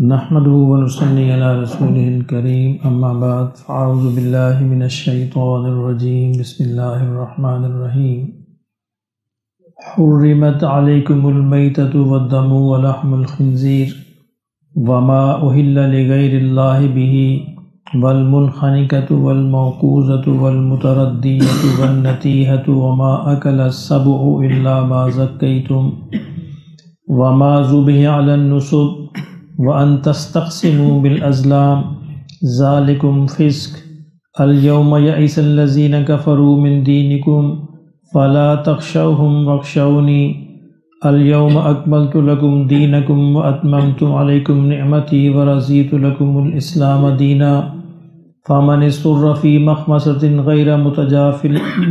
نحمده ونصلي على رسوله الكريم اما بعد فاعوذ بالله من الشيطان الرجيم بسم الله الرحمن الرحيم حرمت عليكم الميتة والدم ولحم الخنزير وما أهل لغير الله به والمنخنقة والموقوذة والمتردية والنتيهة وما أكل السبع إلا ما زكيتم وما ذبح على النصب وَأَن تَسْتَقْسِمُوا بِالْأَزْلَامِ ذَلِكُمْ فِسْقٌ الْيَوْمَ يَئِسَ الَّذِينَ كَفَرُوا مِن دِينِكُمْ فَلَا تَخْشَوْهُمْ وَاخْشَوْنِي الْيَوْمَ أَكْمَلْتُ لَكُمْ دِينَكُمْ وَأَتْمَمْتُ عَلَيْكُمْ نِعْمَتِي وَرَضِيتُ لَكُمُ الْإِسْلَامَ دِينًا فَمَنِ اضْطُرَّ فِي مَخْمَصَةٍ غَيْرَ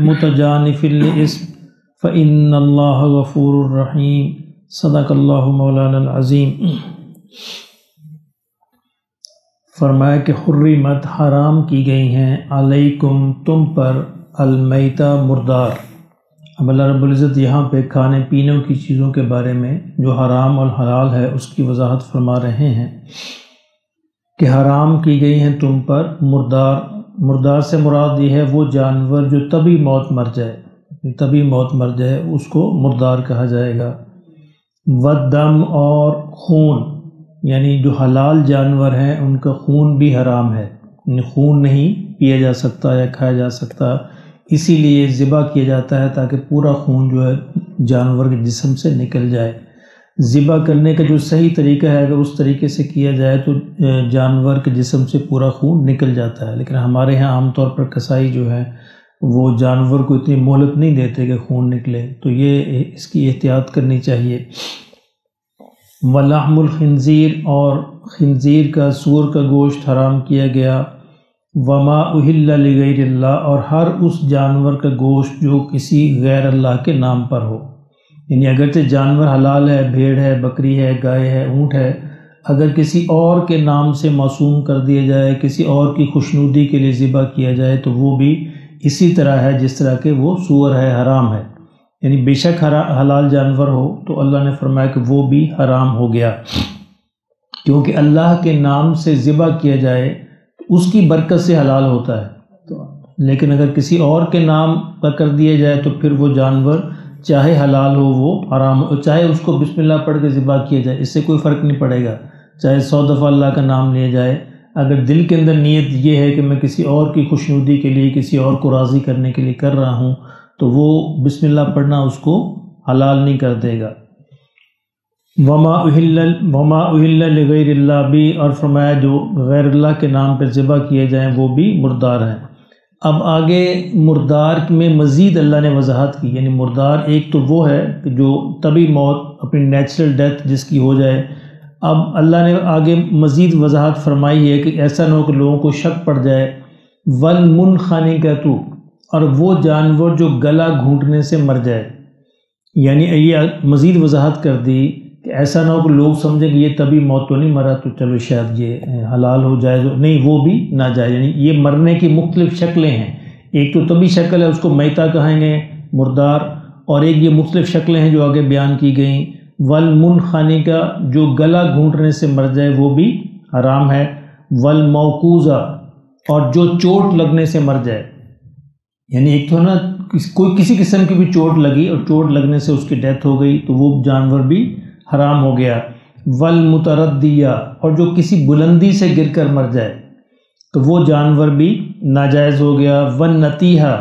مُتَجَانِفٍ لِإِثْمٍ فَإِنَّ اللَّهَ غَفُورٌ رَحِيمٌ صدق اللہ مولانا العظیم۔ فرمایا کہ حرمت حرام کی گئی ہیں علیکم تم پر المیتہ مردار۔ اب اللہ رب العزت یہاں پہ کھانے پینے کی چیزوں کے بارے میں جو حرام اور حلال ہے اس کی وضاحت فرما رہے ہیں کہ حرام کی گئی ہیں تم پر مردار۔ مردار سے مراد یہ ہے وہ جانور جو طبی موت مر جائے اس کو مردار کہا جائے گا۔ والدم اور خون، یعنی جو حلال جانور ہیں ان کا خون بھی حرام ہے، خون نہیں پیا جا سکتا یا کھایا جا سکتا، اسی لیے ذبح کیا جاتا ہے تاکہ پورا خون جو ہے جانور کے جسم سے نکل جائے۔ ذبح کرنے کا جو صحیح طریقہ ہے اگر اس طریقے سے کیا جائے تو جانور کے جسم سے پورا خون نکل جاتا ہے، لیکن ہمارے ہاں عام طور پر کسائی جو ہے وہ جانور کو اتنی مہلت نہیں دیتے کہ خون نکلے، تو یہ اس کی احتیاط کرنی چاہیے۔ وَلَحْمُ الْخِنزِيرِ اور خنزیر کا سور کا گوشت حرام کیا گیا۔ وَمَا أُهِلَّ لِغَيْرِ اللَّهِ اور ہر اس جانور کا گوشت جو کسی غیر اللہ کے نام پر ہو، یعنی اگرچہ جانور حلال ہے، بھیڑ ہے، بکری ہے، گائے ہے، اونٹ ہے، اگر کسی اور کے نام سے معصوم کر دیا جائے، کسی اور کی خوشنودی کے لیے ذبح کیا جائے تو وہ بھی اسی طرح ہے جس طرح کہ وہ سور ہے، حرام ہے، یعنی بے شک حلال جانور ہو تو اللہ نے فرمایا کہ وہ بھی حرام ہو گیا، کیونکہ اللہ کے نام سے ذبح کیا جائے تو اس کی برکت سے حلال ہوتا ہے، لیکن اگر کسی اور کے نام پر کر دیا جائے تو پھر وہ جانور چاہے حلال ہو وہ حرام ہو، چاہے اس کو بسم اللہ پڑھ کے ذبح کیا جائے، اس سے کوئی فرق نہیں پڑے گا، چاہے 100 دفعہ اللہ کا نام لیا جائے، اگر دل کے اندر نیت یہ ہے کہ میں کسی اور کی خوشنودی کے لیے، کسی اور کو راضی کرنے کے لیے کر رہا ہوں تو وہ بسم اللہ پڑھنا اس کو حلال نہیں کر دے گا۔ وما أهل لغیر اللہ بھی، اور فرمایا جو غیر اللہ کے نام پر ذبح کیے جائیں وہ بھی مردار ہیں۔ اب آگے مردار میں مزید اللہ نے وضاحت کی، یعنی مردار ایک تو وہ ہے کہ جو طبی موت، اپنی نیچرل ڈیتھ جس کی ہو جائے۔ اب اللہ نے آگے مزید وضاحت فرمائی ہے کہ ایسا نہ ہو کہ لوگوں کو شک پڑ جائے۔ والمنخنقۃ اور وہ جانور جو گلا گھونٹنے سے مر جائے، یعنی یہ مزید وضاحت کر دی کہ ایسا نہ ہو کہ لوگ سمجھیں کہ یہ طبی موت تو نہیں مرا تو چلو شاید یہ حلال ہو جائے، نہیں وہ بھی ناجائز، یعنی یہ مرنے کی مختلف شکلیں ہیں، ایک تو طبی شکل ہے اس کو میتہ کہیں گے مردار، اور ایک یہ مختلف شکلیں ہیں جو آگے بیان کی گئیں۔ والمنخنقہ جو گلا گھونٹنے سے مر جائے وہ بھی حرام ہے۔ والموقوذہ اور جو چوٹ لگنے سے مر جائے، یعنی ایک تو نا کوئی کسی قسم کی بھی چوٹ لگی اور چوٹ لگنے سے اس کی ڈیتھ ہو گئی تو وہ جانور بھی حرام ہو گیا۔ والمتردیہ اور جو کسی بلندی سے گر کر مر جائے تو وہ جانور بھی ناجائز ہو گیا۔ والنتیہہ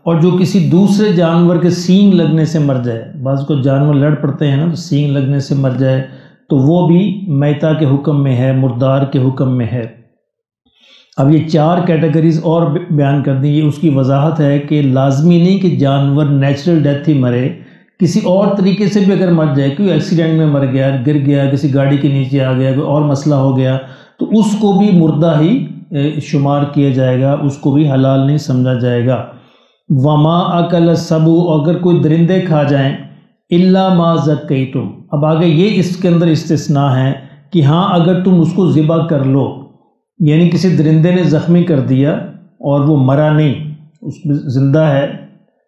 اور جو کسی دوسرے جانور کے سینگ لگنے سے مر جائے، بعض کو جانور لڑ پڑتے ہیں نا تو سینگ لگنے سے مر جائے تو وہ بھی میتہ کے حکم میں ہے، مردار کے حکم میں ہے۔ اب یہ 4 کیٹیگریز اور بیان کر دی، یہ اس کی وضاحت ہے کہ لازمی نہیں کہ جانور نیچرل ڈیتھ ہی مرے، کسی اور طریقے سے بھی اگر مر جائے، کوئی ایکسیڈنٹ میں مر گیا، گر گیا، کسی گاڑی کے نیچے آ گیا، کوئی اور مسئلہ ہو گیا تو اس کو بھی مردہ ہی شمار کیا جائے گا، اس کو بھی حلال نہیں سمجھا جائے گا۔ وما اکل السبع اگر کوئی درندے کھا جائیں، الا ما زکیتم، اب آگے یہ اس کے اندر استثناء ہے کہ ہاں اگر تم اس کو ذبح کر لو، یعنی کسی درندے نے زخمی کر دیا اور وہ مرا نہیں، اس میں زندہ ہے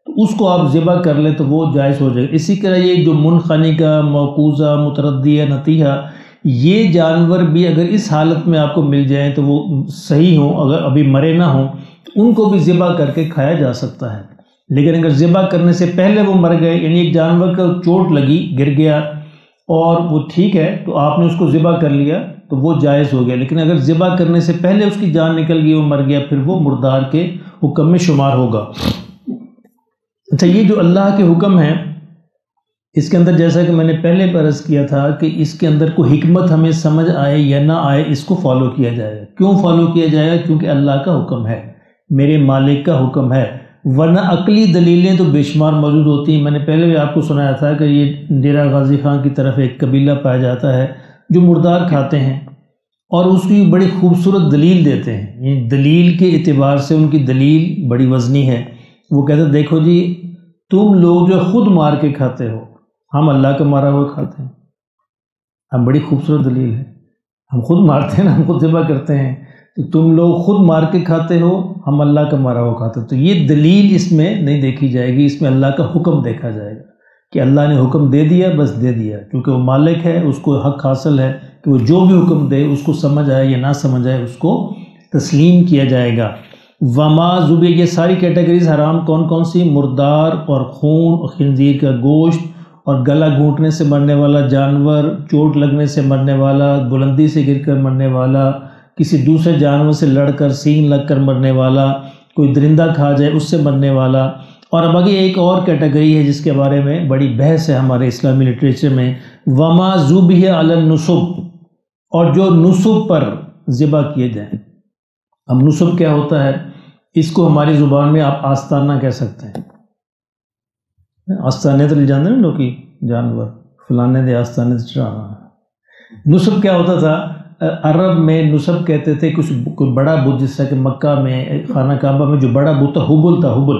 تو اس کو آپ ذبح کر لیں تو وہ جائز ہو جائے گا۔ اسی طرح یہ جو منخنقہ، موقوذہ، متردیہ، نتیہہ، یہ جانور بھی اگر اس حالت میں آپ کو مل جائیں تو وہ صحیح ہوں، اگر ابھی مرے نہ ہوں تو ان کو بھی ذبح کر کے کھایا جا سکتا ہے۔ لیکن اگر ذبح کرنے سے پہلے وہ مر گئے، یعنی ایک جانور کا چوٹ لگی، گر گیا اور وہ ٹھیک ہے تو آپ نے اس کو ذبح کر لیا تو وہ جائز ہو گیا، لیکن اگر ذبح کرنے سے پہلے اس کی جان نکل گئی، وہ مر گیا، پھر وہ مردار کے حکم میں شمار ہوگا۔ اچھا، یہ جو اللہ کے حکم ہیں اس کے اندر جیسا کہ میں نے پہلے عرض کیا تھا کہ اس کے اندر کوئی حکمت ہمیں سمجھ آئے یا نہ آئے، اس کو فالو کیا جائے گا۔ کیوں فالو کیا جائے گا؟ کیونکہ اللہ کا حکم ہے، میرے مالک کا حکم ہے، ورنہ عقلی دلیلیں تو بے شمار موجود ہوتی ہیں۔ میں نے پہلے بھی آپ کو سنایا تھا کہ یہ ڈیرہ غازی خان کی طرف ایک قبیلہ پایا جاتا ہے جو مردار کھاتے ہیں اور اس کی بڑی خوبصورت دلیل دیتے ہیں، یہ دلیل کے اعتبار سے ان کی دلیل بڑی وزنی ہے۔ وہ کہتے ہیں دیکھو جی، تم لوگ جو خود مار کے کھاتے ہو، ہم اللہ کا مارا ہوا کھاتے ہیں۔ اب بڑی خوبصورت دلیل ہے، ہم خود مارتے ہیں نا، ہم خود ذبح کرتے ہیں، تو تم لوگ خود مار کے کھاتے ہو، ہم اللہ کا مارا ہوا کھاتے ہیں۔ تو یہ دلیل اس میں نہیں دیکھی جائے گی، اس میں اللہ کا حکم دیکھا جائے گا کہ اللہ نے حکم دے دیا، بس دے دیا، کیونکہ وہ مالک ہے، اس کو حق حاصل ہے کہ وہ جو بھی حکم دے، اس کو سمجھ آئے یا نہ سمجھ آئے، اس کو تسلیم کیا جائے گا۔ وما ذبح، یہ ساری کیٹیگریز حرام کون کون سی؟ مردار اور خون، خنزیر کا گوشت، اور گلا گھونٹنے سے مرنے والا جانور، چوٹ لگنے سے مرنے والا، بلندی سے گر کر مرنے والا، کسی دوسرے جانور سے لڑ کر سینگ لگ کر مرنے والا، کوئی درندہ کھا جائے اس سے مرنے والا۔ اور اب آگے ایک اور کیٹیگری ہے جس کے بارے میں بڑی بحث ہے ہمارے اسلامی لٹریچر میں، وما ذبح علی النصب، اور جو نصب پر ذبح کیے جائیں۔ اب نصب کیا ہوتا ہے؟ اس کو ہماری زبان میں آپ آستانہ کہہ سکتے ہیں۔ آستانے تو لے جاتے ہیں لوگ جانور، فلانے دے آستانے سے چڑھانا۔ نصب کیا ہوتا تھا؟ عرب میں نصب کہتے تھے کوئی بڑا بت، جس طرح کہ مکہ میں خانہ کعبہ میں جو بڑا بت تھا حبل تھا، حبل،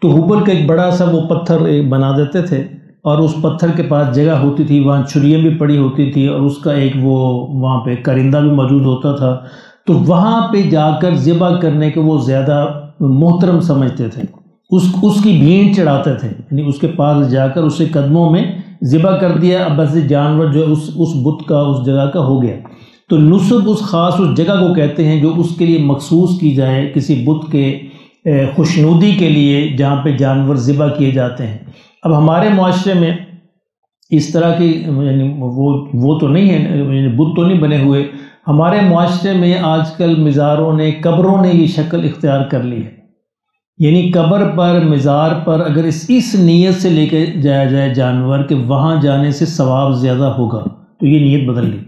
تو حبل کا ایک بڑا سا وہ پتھر بنا دیتے تھے، اور اس پتھر کے پاس جگہ ہوتی تھی، وہاں چھریاں بھی پڑی ہوتی تھی، اور اس کا ایک وہ وہاں پہ کرندہ بھی موجود ہوتا تھا، تو وہاں پہ جا کر ذبح کرنے کے وہ زیادہ محترم سمجھتے تھے، اس کی بھینٹ چڑھاتے تھے، یعنی اس کے پاس جا کر اسے قدموں میں ذبح کر دیا، اب بس جانور جو اس بت کا اس جگہ کا ہو گیا۔ تو نصب اس خاص اس جگہ کو کہتے ہیں جو اس کے لیے مخصوص کی جائے، کسی بت کے خوشنودی کے لیے، جہاں پہ جانور ذبح کیے جاتے ہیں۔ اب ہمارے معاشرے میں اس طرح کی یعنی وہ تو نہیں ہے، یعنی بت تو نہیں بنے ہوئے، ہمارے معاشرے میں آج کل مزاروں نے، قبروں نے یہ شکل اختیار کر لی ہے، یعنی قبر پر، مزار پر اگر اس نیت سے لے کے جایا جائے جانور کہ وہاں جانے سے ثواب زیادہ ہوگا، تو یہ نیت بدل گئی،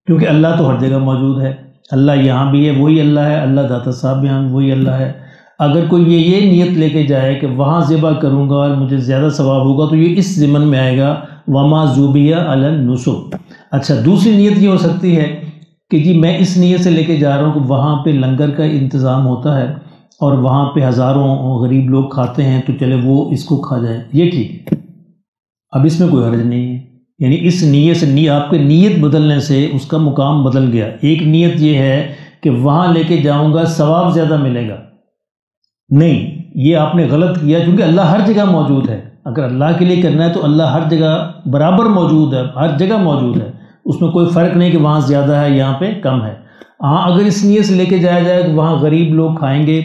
کیونکہ اللہ تو ہر جگہ موجود ہے، اللہ یہاں بھی ہے وہی اللہ ہے، اللہ داتا صاحب یہاں وہی اللہ ہے۔ اگر کوئی یہ نیت لے کے جائے کہ وہاں ذبح کروں گا اور مجھے زیادہ ثواب ہوگا، تو یہ اس ضمن میں آئے گا وما ذبح علی النصب۔ اچھا، دوسری نیت یہ ہو سکتی ہے کہ جی میں اس نیت سے لے کے جا رہا ہوں کہ وہاں پہ لنگر کا انتظام ہوتا ہے اور وہاں پہ ہزاروں غریب لوگ کھاتے ہیں، تو چلے وہ اس کو کھا جائے، یہ ٹھیک ہے، اب اس میں کوئی حرج نہیں ہے، یعنی اس نیت سے آپ کے نیت بدلنے سے اس کا مقام بدل گیا۔ ایک نیت یہ ہے کہ وہاں لے کے جاؤں گا ثواب زیادہ ملے گا، نہیں، یہ آپ نے غلط کیا، کیونکہ اللہ ہر جگہ موجود ہے۔ اگر اللہ کے لیے کرنا ہے تو اللہ ہر جگہ برابر موجود ہے، ہر جگہ موجود ہے، اس میں کوئی فرق نہیں کہ وہاں زیادہ ہے یہاں پہ کم ہے۔ ہاں، اگر اس نیت سے لے کے جایا جائے کہ وہاں غریب لوگ کھائیں گے،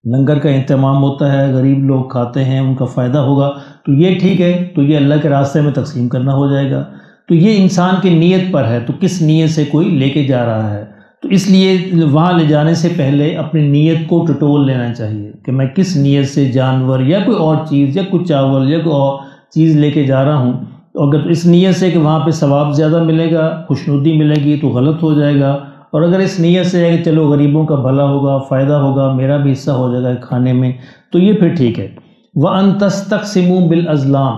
لنگر کا اہتمام ہوتا ہے، غریب لوگ کھاتے ہیں، ان کا فائدہ ہوگا، تو یہ ٹھیک ہے، تو یہ اللہ کے راستے میں تقسیم کرنا ہو جائے گا۔ تو یہ انسان کی نیت پر ہے، تو کس نیت سے کوئی لے کے جا رہا ہے، تو اس لیے وہاں لے جانے سے پہلے اپنی نیت کو ٹٹول لینا چاہیے کہ میں کس نیت سے جانور یا کوئی اور چیز یا کوئی چاول یا کوئی اور چیز لے کے جا رہا ہوں۔ اگر اس نیت سے کہ وہاں پہ ثواب زیادہ ملے گا، خوشنودی ملے گی، تو غلط ہو جائے گا، اور اگر اس نیت سے ہے کہ چلو غریبوں کا بھلا ہوگا، فائدہ ہوگا، میرا بھی حصہ ہو جائے گا کھانے میں، تو یہ پھر ٹھیک ہے۔ وَأَن تَسْتَقْسِمُوا بِالْأَزْلَامِ،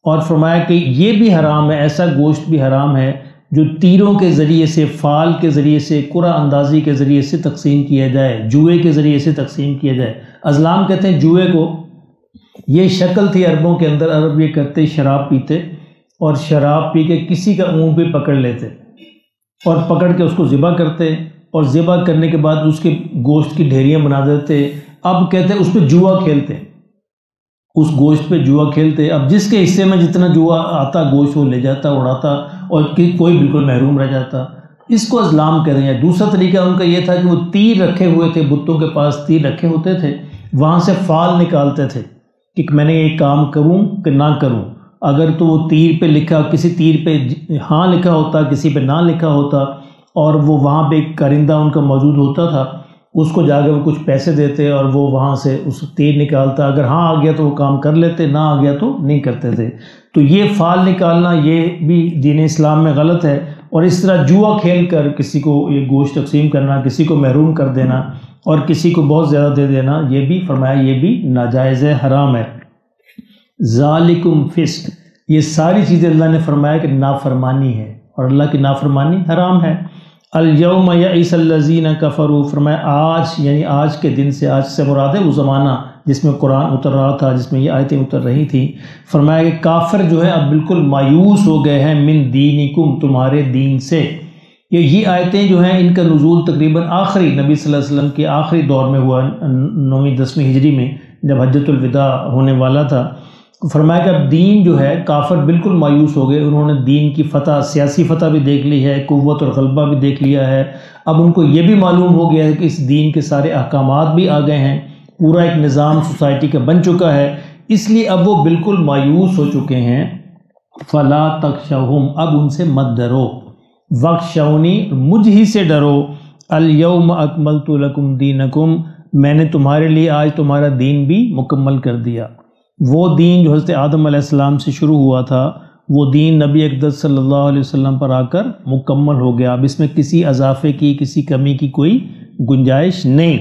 اور فرمایا کہ یہ بھی حرام ہے، ایسا گوشت بھی حرام ہے جو تیروں کے ذریعے سے، فال کے ذریعے سے، قرعہ اندازی کے ذریعے سے تقسیم کیا جائے، جوئے کے ذریعے سے تقسیم کیا جائے۔ ازلام کہتے ہیں جوئے کو، یہ شکل تھی عربوں کے اندر، عرب یہ کرتے شراب پیتے، اور شراب پی کے کسی کا اونٹ بھی پکڑ لیتے اور پکڑ کے اس کو ذبح کرتے، اور ذبح کرنے کے بعد اس کے گوشت کی ڈھیریاں بنا دیتے۔ اب کہتے ہیں اس پہ جوا کھیلتے، اس گوشت پہ جوا کھیلتے، اب جس کے حصے میں جتنا جوا آتا گوشت وہ لے جاتا، اڑاتا، اور کوئی بالکل محروم رہ جاتا۔ اس کو ازلام کہتے ہیں۔ دوسرا طریقہ ان کا یہ تھا کہ وہ تیر رکھے ہوئے تھے، بتوں کے پاس تیر رکھے ہوتے تھے، وہاں سے فال نکالتے تھے کہ میں نے یہ کام کروں کہ نہ کروں۔ اگر تو وہ تیر پہ لکھا، کسی تیر پہ ہاں لکھا ہوتا، کسی پہ نہ لکھا ہوتا، اور وہ وہاں پہ ایک کرندہ ان کا موجود ہوتا تھا، اس کو جا کے وہ کچھ پیسے دیتے اور وہ وہاں سے اس تیر نکالتا، اگر ہاں آ گیا تو وہ کام کر لیتے، نہ آ گیا تو نہیں کرتے تھے۔ تو یہ فال نکالنا یہ بھی دین اسلام میں غلط ہے، اور اس طرح جوا کھیل کر کسی کو یہ گوشت تقسیم کرنا، کسی کو محروم کر دینا اور کسی کو بہت زیادہ دے دینا، یہ بھی فرمایا یہ بھی ناجائز ہے، حرام ہے۔ ذالکم فسق، یہ ساری چیزیں اللہ نے فرمایا کہ نافرمانی ہے، اور اللہ کی نافرمانی حرام ہے۔ الیوم یئس الذین کفروا، فرمایا آج، یعنی آج کے دن سے، آج سے مراد ہے وہ زمانہ جس میں قرآن اتر رہا تھا، جس میں یہ آیتیں اتر رہی تھیں۔ فرمایا کہ کافر جو ہے اب بالکل مایوس ہو گئے ہیں، من دینکم، تمہارے دین سے۔ یہ آیتیں جو ہیں ان کا نزول تقریباً آخری نبی صلی اللہ علیہ وسلم کے آخری دور میں ہوا، 9ویں 10ویں ہجری میں، جب حجۃ الوداع ہونے والا تھا۔ فرمایا کہ اب دین جو ہے، کافر بالکل مایوس ہو گئے، انہوں نے دین کی فتح، سیاسی فتح بھی دیکھ لی ہے، قوت اور غلبہ بھی دیکھ لیا ہے، اب ان کو یہ بھی معلوم ہو گیا ہے کہ اس دین کے سارے احکامات بھی آ گئے ہیں، پورا ایک نظام سوسائٹی کا بن چکا ہے، اس لیے اب وہ بالکل مایوس ہو چکے ہیں۔ فلا تخشوہم، اب ان سے مت ڈرو، واخشونی، مجھ ہی سے ڈرو، الیوم اکملت لکم دینکم، میں نے تمہارے لیے آج تمہارا دین بھی مکمل کر دیا۔ وہ دین جو حضرت آدم علیہ السلام سے شروع ہوا تھا، وہ دین نبی اقدس صلی اللہ علیہ وسلم پر آ کر مکمل ہو گیا، اب اس میں کسی اضافے کی، کسی کمی کی کوئی گنجائش نہیں۔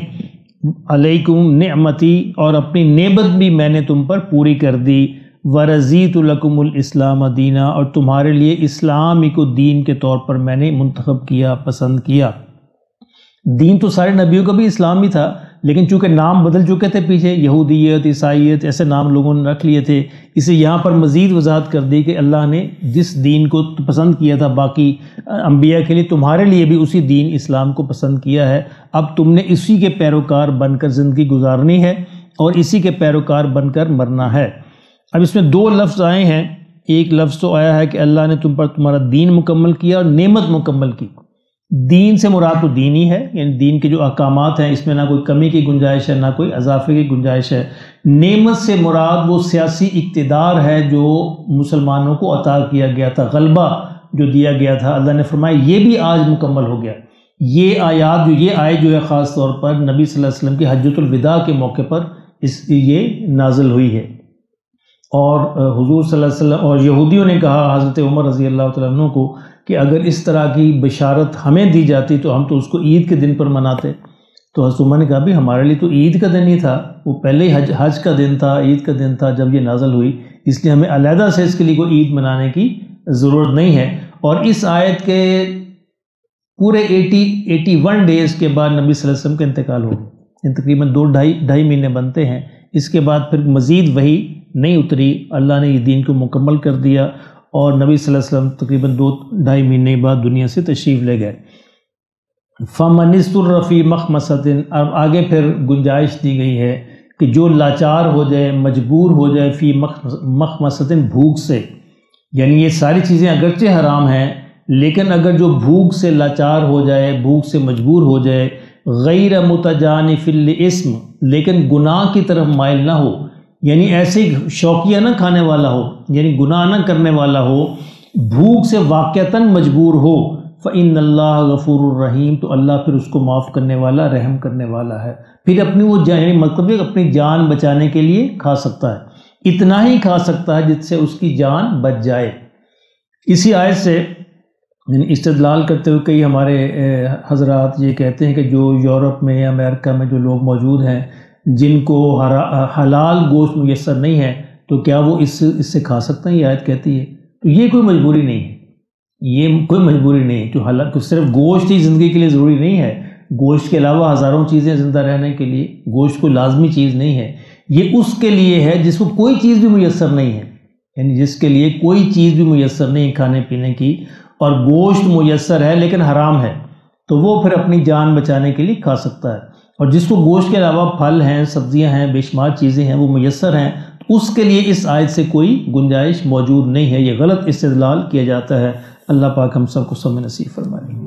علیکم نعمتی، اور اپنی نعمت بھی میں نے تم پر پوری کر دی، ورضیت لکم الاسلام دینا، اور تمہارے لیے اسلام ہی کو دین کے طور پر میں نے منتخب کیا، پسند کیا۔ دین تو سارے نبیوں کا بھی اسلام ہی تھا، لیکن چونکہ نام بدل چکے تھے پیچھے، یہودیت، عیسائیت، ایسے نام لوگوں نے رکھ لیے تھے، اسے یہاں پر مزید وضاحت کر دی کہ اللہ نے جس دین کو پسند کیا تھا باقی انبیاء کے لیے، تمہارے لیے بھی اسی دین اسلام کو پسند کیا ہے، اب تم نے اسی کے پیروکار بن کر زندگی گزارنی ہے اور اسی کے پیروکار بن کر مرنا ہے۔ اب اس میں دو لفظ آئے ہیں، ایک لفظ تو آیا ہے کہ اللہ نے تم پر تمہارا دین مکمل کیا اور نعمت مکمل کی۔ دین سے مراد تو دین ہی ہے، یعنی دین کے جو احکامات ہیں اس میں نہ کوئی کمی کی گنجائش ہے، نہ کوئی اضافے کی گنجائش ہے۔ نعمت سے مراد وہ سیاسی اقتدار ہے جو مسلمانوں کو عطا کیا گیا تھا، غلبہ جو دیا گیا تھا، اللہ نے فرمایا یہ بھی آج مکمل ہو گیا۔ یہ آیات یہ آیت جو ہے خاص طور پر نبی صلی اللہ علیہ وسلم کی حجۃ الوداع کے موقع پر یہ نازل ہوئی ہے، اور حضور صلی اللہ علیہ وسلم اور یہودیوں نے کہا حضرت عمر رضی اللہ تعالیٰ عنہ کو کہ اگر اس طرح کی بشارت ہمیں دی جاتی تو ہم تو اس کو عید کے دن پر مناتے۔ تو حضرت عمر نے کہا بھی ہمارے لیے تو عید کا دن ہی تھا، وہ پہلے ہی حج کا دن تھا، عید کا دن تھا جب یہ نازل ہوئی، اس لیے ہمیں علیحدہ سے اس کے لیے کوئی عید منانے کی ضرورت نہیں ہے۔ اور اس آیت کے پورے 81 ڈیز کے بعد نبی صلی اللہ علیہ وسلم کا انتقال ہو گیا، تقریباً 2-2.5 مہینے بنتے ہیں، اس کے بعد پھر مزید وحی نہیں اتری، اللہ نے یہ دین کو مکمل کر دیا، اور نبی صلی اللہ علیہ وسلم تقریباً 2-2.5 مہینے بعد دنیا سے تشریف لے گئے۔ فَمَنِ اسْتُرَّ فِي مَخْمَصَةٍ، اب آگے پھر گنجائش دی گئی ہے کہ جو لاچار ہو جائے، مجبور ہو جائے، فی مخمصۃ، بھوک سے، یعنی یہ ساری چیزیں اگرچہ حرام ہیں لیکن اگر جو بھوک سے لاچار ہو جائے، بھوک سے مجبور ہو جائے، غیر متجانف للاسم، لیکن گناہ کی طرف مائل نہ ہو، یعنی ایسے شوقیہ نہ کھانے والا ہو، یعنی گناہ نہ کرنے والا ہو، بھوک سے واقعتاً مجبور ہو، فإن اللہ غفور الرحیم، تو اللہ پھر اس کو معاف کرنے والا، رحم کرنے والا ہے، پھر اپنی وہ یعنی مطلب اپنی جان بچانے کے لیے کھا سکتا ہے، اتنا ہی کھا سکتا ہے جس سے اس کی جان بچ جائے۔ اسی آیت سے استدلال کرتے ہوئے کئی ہمارے حضرات یہ کہتے ہیں کہ جو یورپ میں یا امریکہ میں جو لوگ موجود ہیں جن کو حلال گوشت میسر نہیں ہے تو کیا وہ اس سے کھا سکتے ہیں؟ یہ آیت کہتی ہے، تو یہ کوئی مجبوری نہیں ہے، یہ کوئی مجبوری نہیں ہے، جو حلال صرف گوشت ہی زندگی کے لیے ضروری نہیں ہے، گوشت کے علاوہ ہزاروں چیزیں زندہ رہنے کے لیے، گوشت کوئی لازمی چیز نہیں ہے، یہ اس کے لیے ہے جس کو کوئی چیز بھی میسر نہیں ہے، یعنی جس کے لیے کوئی چیز بھی میسر نہیں کھانے پینے کی، اور گوشت میسر ہے لیکن حرام ہے، تو وہ پھر اپنی جان بچانے کے لیے کھا سکتا ہے۔ اور جس کو گوشت کے علاوہ پھل ہیں، سبزیاں ہیں، بے شمار چیزیں ہیں، وہ میسر ہیں، تو اس کے لیے اس آیت سے کوئی گنجائش موجود نہیں ہے، یہ غلط استدلال کیا جاتا ہے۔ اللہ پاک ہم سب کو سمجھ نصیب فرمائے۔